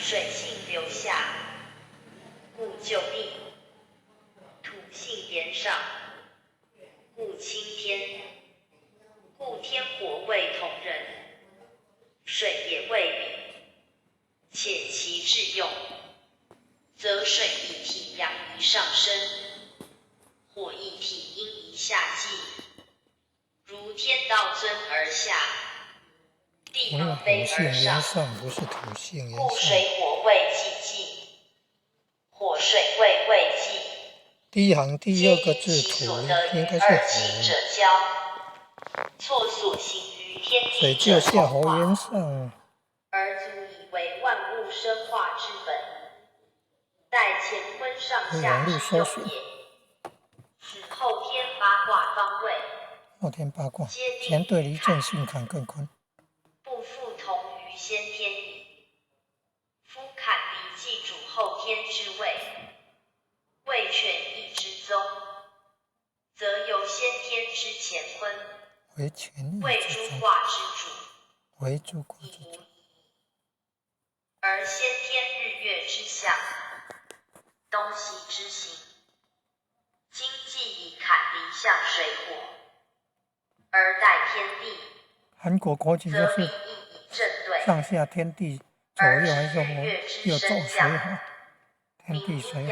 水性流下，故就地；土性炎上，故清天。故天火为同人，水也为彼，且其至用，则水一体阳一上升，火一体阴一下济，如天道尊而下，地而卑而上，故水火谓济济，火水谓未济。第一行第二个字土应该是火，错所行于天地水就下火焰上，而足以为万物生化之本，待乾坤上下之用也。使后天八卦方位，后天八卦乾对离震巽坎艮坤，不复同于先天矣。夫坎离既主后天之位，为权益之宗，则由先天之乾坤为诸卦之主，而先天日月之象，东西之行，今既以坎离向水火，而待天地，韩国国旗就是上下天地左右还是右中水火，天地水火。